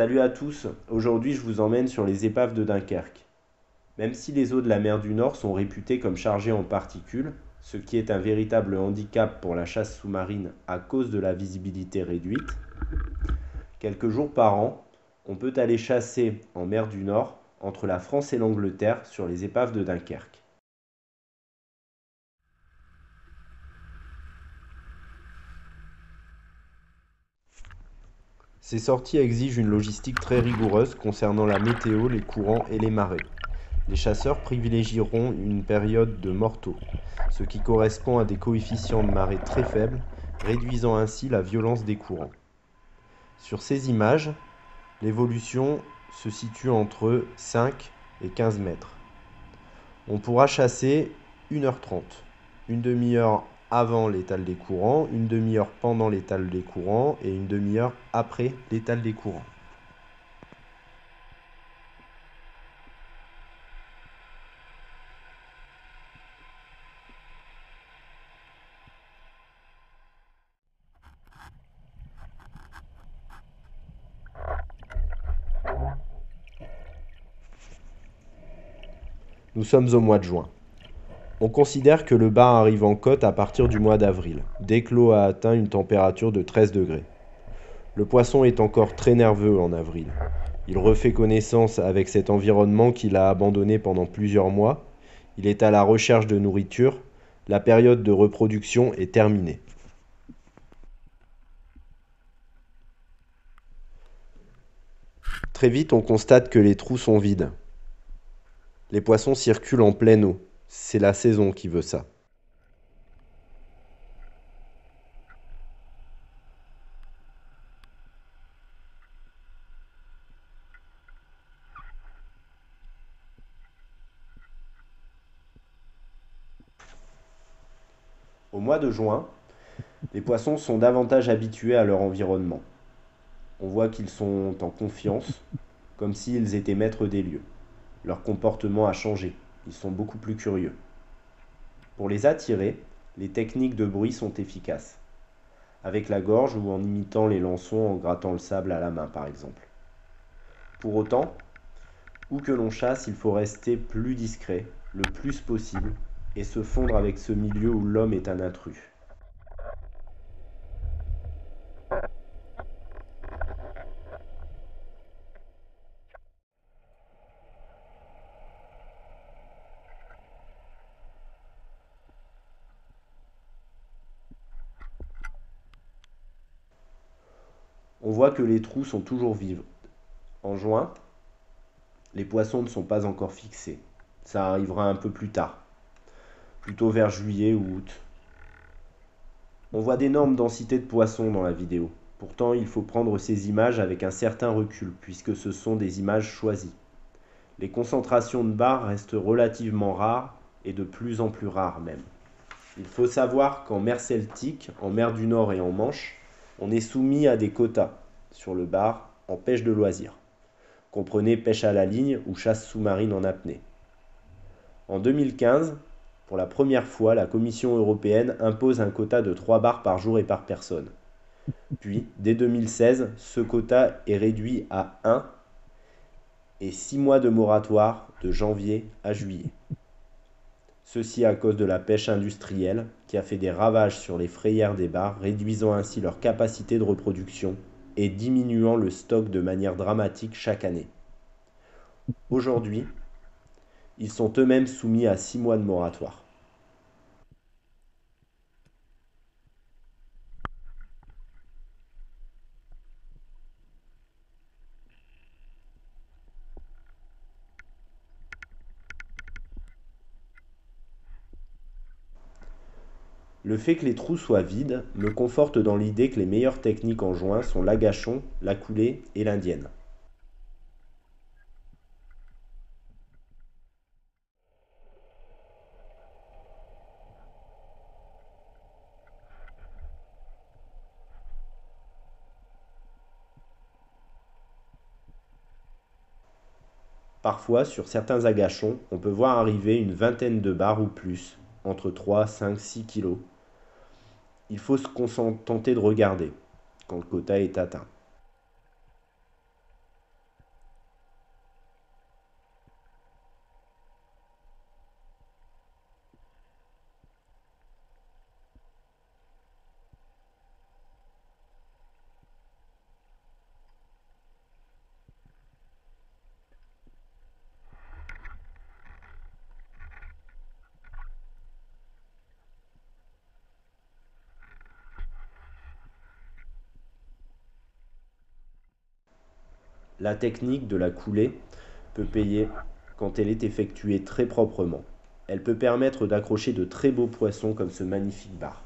Salut à tous, aujourd'hui je vous emmène sur les épaves de Dunkerque. Même si les eaux de la mer du Nord sont réputées comme chargées en particules, ce qui est un véritable handicap pour la chasse sous-marine à cause de la visibilité réduite, quelques jours par an, on peut aller chasser en mer du Nord entre la France et l'Angleterre sur les épaves de Dunkerque. Ces sorties exigent une logistique très rigoureuse concernant la météo, les courants et les marées. Les chasseurs privilégieront une période de mortaux, ce qui correspond à des coefficients de marée très faibles, réduisant ainsi la violence des courants. Sur ces images, l'évolution se situe entre 5 et 15 mètres. On pourra chasser 1h30, une demi-heure avant l'étale des courants, une demi-heure pendant l'étale des courants et une demi-heure après l'étale des courants. Nous sommes au mois de juin. On considère que le bar arrive en côte à partir du mois d'avril, dès que l'eau a atteint une température de 13 degrés. Le poisson est encore très nerveux en avril. Il refait connaissance avec cet environnement qu'il a abandonné pendant plusieurs mois. Il est à la recherche de nourriture. La période de reproduction est terminée. Très vite, on constate que les trous sont vides. Les poissons circulent en pleine eau. C'est la saison qui veut ça. Au mois de juin, les poissons sont davantage habitués à leur environnement. On voit qu'ils sont en confiance, comme s'ils étaient maîtres des lieux. Leur comportement a changé, ils sont beaucoup plus curieux. Pour les attirer, les techniques de bruit sont efficaces, avec la gorge ou en imitant les lançons en grattant le sable à la main par exemple. Pour autant, où que l'on chasse, il faut rester plus discret, le plus possible, et se fondre avec ce milieu où l'homme est un intrus. On voit que les trous sont toujours vives. En juin, les poissons ne sont pas encore fixés. Ça arrivera un peu plus tard, plutôt vers juillet ou août. On voit d'énormes densités de poissons dans la vidéo. Pourtant, il faut prendre ces images avec un certain recul, puisque ce sont des images choisies. Les concentrations de bars restent relativement rares, et de plus en plus rares même. Il faut savoir qu'en mer Celtique, en mer du Nord et en Manche, on est soumis à des quotas sur le bar en pêche de loisirs. Comprenez pêche à la ligne ou chasse sous-marine en apnée. En 2015, pour la première fois, la Commission européenne impose un quota de 3 bars par jour et par personne. Puis, dès 2016, ce quota est réduit à 1 et 6 mois de moratoire de janvier à juillet. Ceci à cause de la pêche industrielle qui a fait des ravages sur les frayères des bars, réduisant ainsi leur capacité de reproduction et diminuant le stock de manière dramatique chaque année. Aujourd'hui, ils sont eux-mêmes soumis à 6 mois de moratoire. Le fait que les trous soient vides me conforte dans l'idée que les meilleures techniques en juin sont l'agachon, la coulée et l'indienne. Parfois, sur certains agachons, on peut voir arriver une vingtaine de bars ou plus, entre 3, 5, 6 kilos. Il faut se contenter de regarder quand le quota est atteint. La technique de la coulée peut payer quand elle est effectuée très proprement. Elle peut permettre d'accrocher de très beaux poissons comme ce magnifique bar.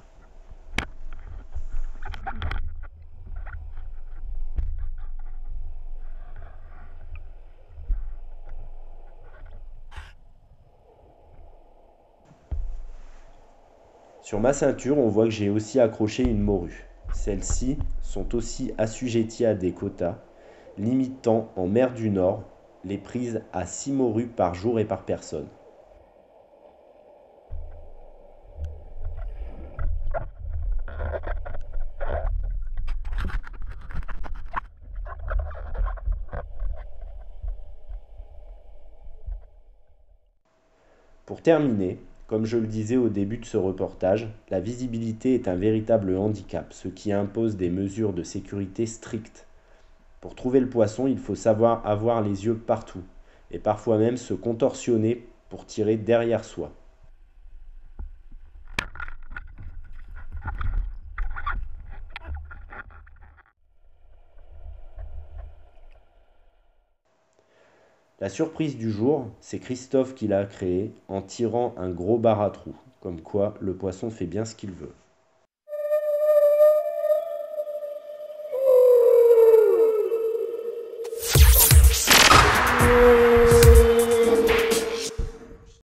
Sur ma ceinture, on voit que j'ai aussi accroché une morue. Celles-ci sont aussi assujetties à des quotas, limitant en mer du Nord les prises à 6 morues par jour et par personne. Pour terminer, comme je le disais au début de ce reportage, la visibilité est un véritable handicap, ce qui impose des mesures de sécurité strictes. Pour trouver le poisson, il faut savoir avoir les yeux partout, et parfois même se contorsionner pour tirer derrière soi. La surprise du jour, c'est Christophe qui l'a créé en tirant un gros bar à trous, comme quoi le poisson fait bien ce qu'il veut.